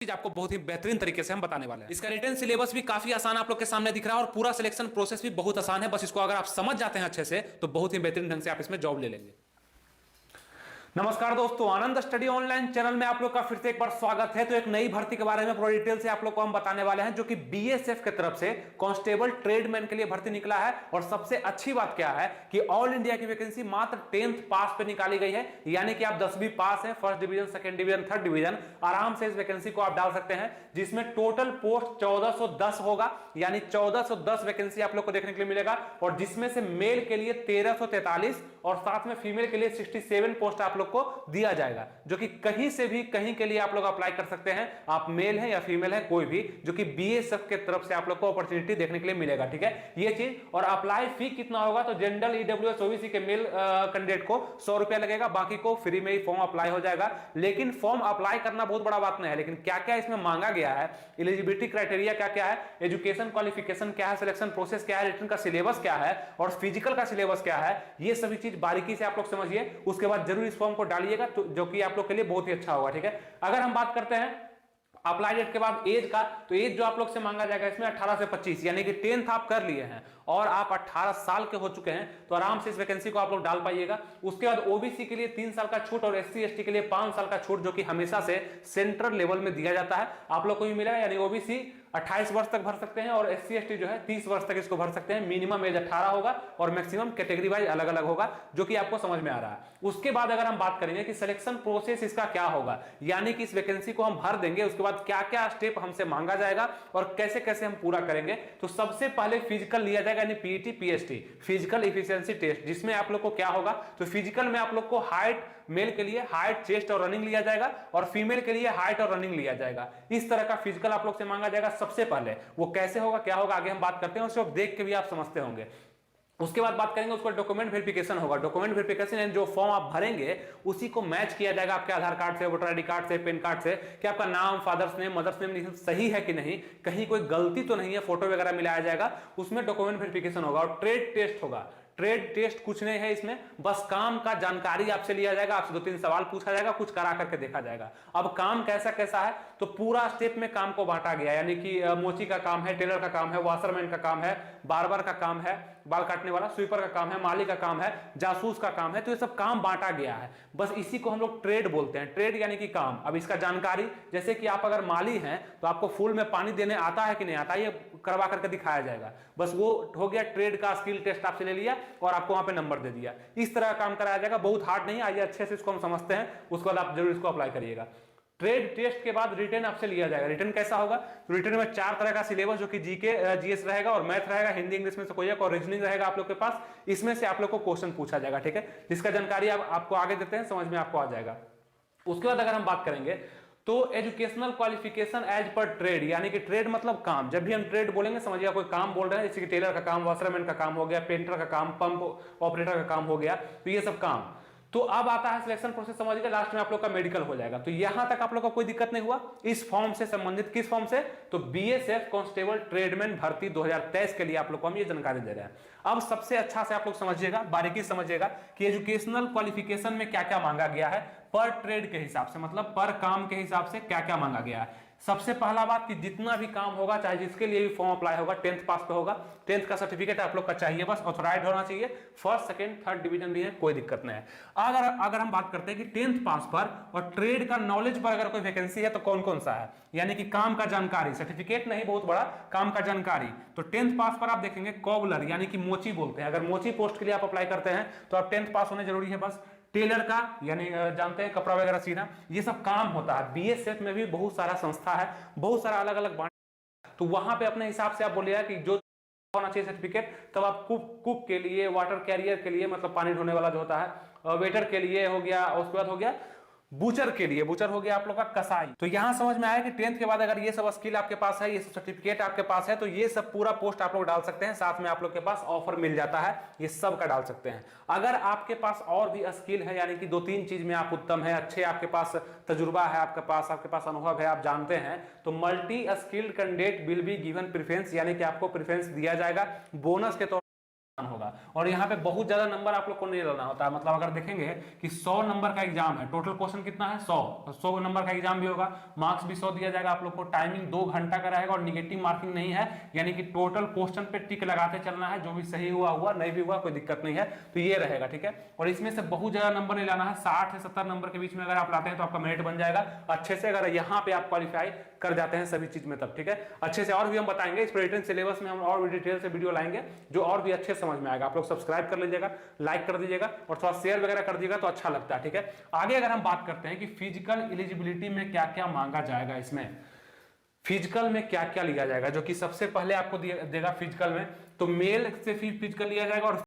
चीज आपको बहुत ही बेहतरीन तरीके से हम बताने वाले हैं। इसका रिटन सिलेबस भी काफी आसान आप लोग के सामने दिख रहा है और पूरा सिलेक्शन प्रोसेस भी बहुत आसान है। बस इसको अगर आप समझ जाते हैं अच्छे से तो बहुत ही बेहतरीन ढंग से आप इसमें जॉब ले लेंगे। नमस्कार दोस्तों, आनंद स्टडी ऑनलाइन चैनल में आप लोग का फिर से एक बार स्वागत है। तो एक नई भर्ती के बारे में पूरा डिटेल से आप लोग को हम बताने वाले हैं, जो कि बीएसएफ की तरफ से कांस्टेबल ट्रेडमैन के लिए भर्ती निकला है। और सबसे अच्छी बात क्या है कि ऑल इंडिया की वैकेंसी मात्र 10th पास पे निकाली गई है, यानी कि आप 10वीं पास है, first division, second division, third division, आराम से इस वैकेंसी को आप डाल सकते हैं। जिसमें टोटल पोस्ट 1410 होगा, यानी 1410 वैकेंसी आप लोग को देखने के लिए मिलेगा। और जिसमें से मेल के लिए 1343 और साथ में फीमेल के लिए 67 पोस्ट आप लोग को दिया जाएगा, जो कि कहीं से भी कहीं के लिए आप लोग अप्लाई कर सकते हैं। आप मेल है या फीमेल है कोई भी, जो कि बीएसएफ के तरफ से आप लोग को अपॉर्चुनिटी देखने के लिए मिलेगा। ठीक है, ये चीज। और अप्लाई फी कितना होगा, तो जनरल, ईडब्ल्यूएस, ओबीसी के मेल कैंडिडेट को 100 रुपया लगेगा, बाकी को फ्री में ही फॉर्म अप्लाई हो जाएगा। लेकिन फॉर्म अप्लाई करना बहुत बड़ा बात नहीं है, लेकिन क्या क्या इसमें मांगा गया है, एलिजिबिलिटी क्राइटेरिया क्या क्या है, एजुकेशन क्वालिफिकेशन क्या है, सिलेक्शन प्रोसेस क्या है, रिटन का सिलेबस क्या है और फिजिकल का सिलेबस क्या है, ये सभी चीज बारीकी से आप लोग समझिए। उसके बाद जरूर इस फॉर्म को डालिएगा, तो जो कि आप लोग के लिए बहुत ही अच्छा होगा। ठीक है, अगर हम बात करते हैं अप्लाई डेट के बाद एज का, तो एज जो आप लोग से मांगा जाएगा इसमें 18 से 25, यानी कि 10th आप कर लिए हैं और आप 18 साल के हो चुके हैं, तो आराम से इस वैकेंसी को आप लोग डाल पाइएगा। उसके बाद ओबीसी के लिए 3 साल का छूट और एससी एसटी के लिए 5 साल का छूट, जो कि हमेशा से सेंट्रल लेवल में दिया जाता है, आप लोग को भी मिलेगा। यानी ओबीसी 28 वर्ष तक भर सकते हैं और एससी एसटी जो है 30 वर्ष तक इसको भर सकते हैं। मिनिमम एज 18 होगा और मैक्सिमम कैटेगरी वाइज अलग अलग होगा, जो कि आपको समझ में आ रहा है। उसके बाद अगर हम बात करेंगे कि सिलेक्शन प्रोसेस इसका क्या होगा, यानी कि इस वैकेंसी को हम भर देंगे, उसके बाद क्या क्या स्टेप हमसे मांगा जाएगा और कैसे कैसे हम पूरा करेंगे। तो सबसे पहले फिजिकल लिया जाएगा, यानी PET PST, physical efficiency test, जिसमें आप लोग को क्या होगा, तो फिजिकल में आप लोग को हाइट, मेल के लिए हाइट, चेस्ट और रनिंग लिया जाएगा और फीमेल के लिए हाइट और रनिंग लिया जाएगा। इस तरह का फिजिकल आप लोग से मांगा जाएगा सबसे पहले। वो कैसे होगा, क्या होगा, आगे हम बात करते हैं, उसको देख के भी आप समझते होंगे। उसके बाद बात करेंगे, उसको डॉक्यूमेंट वेरिफिकेशन होगा। डॉक्यूमेंट वेरिफिकेशन यानी जो फॉर्म आप भरेंगे उसी को मैच किया जाएगा आपके आधार कार्ड से, वोटर आईडी कार्ड से, पैन कार्ड से, कि आपका नाम, फादर्स नेम, मदर्स नेम सही है कि नहीं, कहीं कोई गलती तो नहीं है, फोटो वगैरह मिलाया जाएगा, उसमें डॉक्यूमेंट वेरिफिकेशन होगा। और ट्रेड टेस्ट होगा। ट्रेड टेस्ट कुछ नहीं है इसमें, बस काम का जानकारी आपसे लिया जाएगा, आपसे 2-3 सवाल पूछा जाएगा, कुछ करा करके देखा जाएगा। अब काम कैसा कैसा है, तो पूरा स्टेप में काम को बांटा गया, यानी कि मोची का काम है, टेलर का काम है, वाशरमैन का काम है, बार्बर का काम है, बाल काटने वाला, स्वीपर का काम है, माली का काम है, जासूस का काम है। तो ये सब काम बांटा गया है, बस इसी को हम लोग ट्रेड बोलते हैं। ट्रेड यानी कि काम। अब इसका जानकारी, जैसे कि आप अगर माली हैं तो आपको फूल में पानी देने आता है कि नहीं आता, ये करवा करके दिखाया जाएगा। बस वो हो गया ट्रेड का स्किल टेस्ट आपसे ले लिया और आपको वहां पे नंबर दे दिया। इस तरह का काम कराया जाएगा, बहुत हार्ड नहीं। आइए अच्छे से इसको हम समझते हैं, उसके बाद आप जरूर इसको अप्लाई करिएगा। ट्रेड टेस्ट के बाद रिटन आपसे लिया जाएगा। रिटन कैसा होगा, तो रिटन में 4 तरह का सिलेबस, जो कि जीके जीएस रहेगा और मैथ रहेगा, हिंदी इंग्लिश में से कोई एक, और रीजनिंग रहेगा आप लोग के पास। इसमें से आप लोग को क्वेश्चन पूछा जाएगा। ठीक है, जिसका जानकारी आपको आगे देते हैं, समझ में आपको आ जाएगा। उसके बाद अगर हम बात करेंगे तो एजुकेशनल क्वालिफिकेशन एज पर ट्रेड, यानी कि ट्रेड मतलब काम। जब भी हम ट्रेड बोलेंगे समझिएगा कोई काम बोल रहे हैं, जैसे कि टेलर का काम, वाशरमैन का काम हो गया, पेंटर का काम, पंप ऑपरेटर का काम हो गया, तो ये सब काम। तो अब आता है सिलेक्शन प्रोसेस, समझिएगा लास्ट में आप लोग का मेडिकल हो जाएगा। तो यहां तक आप लोग को कोई दिक्कत नहीं हुआ इस फॉर्म से संबंधित। किस फॉर्म से, तो बीएसएफ कांस्टेबल ट्रेडमैन भर्ती 2023 के लिए आप लोग को हम ये जानकारी दे रहे हैं। अब सबसे अच्छा से आप लोग समझिएगा, बारीकी समझिएगा कि एजुकेशनल क्वालिफिकेशन में क्या क्या मांगा गया है पर ट्रेड के हिसाब से, मतलब पर काम के हिसाब से क्या क्या मांगा गया है। सबसे पहला बात कि जितना भी काम होगा, चाहे जिसके लिए भी फॉर्म अप्लाई होगा, 10th पास पे होगा। 10th का सर्टिफिकेट आप लोग का चाहिए, बस ऑथराइज होना चाहिए। फर्स्ट, सेकंड, थर्ड डिवीजन भी है, कोई दिक्कत नहीं है। अगर हम बात करते हैं कि 10th पास पर और ट्रेड का नॉलेज पर अगर कोई वैकेंसी है तो कौन कौन सा है, यानी कि काम का जानकारी, सर्टिफिकेट नहीं बहुत बड़ा, काम का जानकारी। तो 10th पास पर आप देखेंगे कोबलर, यानी कि मोची बोलते हैं। अगर मोची पोस्ट के लिए आप अप्लाई करते हैं तो आप 10th पास होने जरूरी है बस। टेलर का, यानी जानते हैं कपड़ा वगैरह सीना, ये सब काम होता है। बीएसएफ में भी बहुत सारा संस्था है, बहुत सारा अलग अलग बांट, तो वहां पे अपने हिसाब से आप बोलिएगा कि जो होना चाहिए सर्टिफिकेट, तब आप कुक के लिए, वाटर कैरियर के लिए, मतलब पानी ढोने वाला जो होता है, वेटर के लिए हो गया, उसके बाद हो गया बूचर के लिए, बूचर हो गया आप लोग का कसाई। तो यहां समझ में आया कि 10th के बाद अगर ये सब स्किल आपके पास है, ये सब सर्टिफिकेट आपके पास है, तो ये सब पूरा पोस्ट आप लोग डाल सकते हैं। साथ में आप लोग के पास ऑफर मिल जाता है, ये सब का डाल सकते हैं। अगर आपके पास और भी स्किल है, यानी कि 2-3 चीज में आप उत्तम है, अच्छे आपके पास तजुर्बा है, आपके पास अनुभव है, आप जानते हैं, तो multi skilled candidate will be given preference, यानी कि आपको प्रेफरेंस दिया जाएगा बोनस के तौर होगा। और यहाँ पे बहुत ज्यादा नंबर आप लोग को नहीं लेना होता है, मतलब अगर देखेंगे कि 100 नंबर का एग्जाम है, टोटल क्वेश्चन कितना है 100, तो 100 नंबर का एग्जाम भी होगा, मार्क्स भी 100 दिया जाएगा आप लोग को, टाइमिंग 2 घंटा का रहेगा और निगेटिव मार्किंग नहीं है, यानी कि टोटल क्वेश्चन पे टिक लगाते चलना है, जो भी सही हुआ हुआ, नहीं भी हुआ कोई दिक्कत नहीं है, तो ये रहेगा, ठीक है। और इसमें से बहुत ज्यादा नंबर नहीं लाना है, 60 से 70 नंबर के बीच में अगर आप लाते हैं तो आपका मेरिट बन जाएगा अच्छे से, अगर यहाँ पे आप क्वालिफाई कर जाते हैं सभी चीज में तब, ठीक है। अच्छे से और भी हम बताएंगे इस रिटन सिलेबस में, हम और भी डिटेल से वीडियो लाएंगे जो और भी अच्छे समझ में आएगा। आप लोग सब्सक्राइब कर लीजिएगा, लाइक कर दीजिएगा और थोड़ा शेयर वगैरह कर दीजिएगा तो अच्छा लगता है, ठीक है। आगे अगर हम बात करते हैं कि फिजिकल एलिजिबिलिटी में क्या क्या मांगा जाएगा, इसमें फिजिकल में क्या क्या लिया जाएगा, जो कि सबसे पहले आपको देगा फिजिकल में, तो मेल से फिजिकल लिया जाएगा और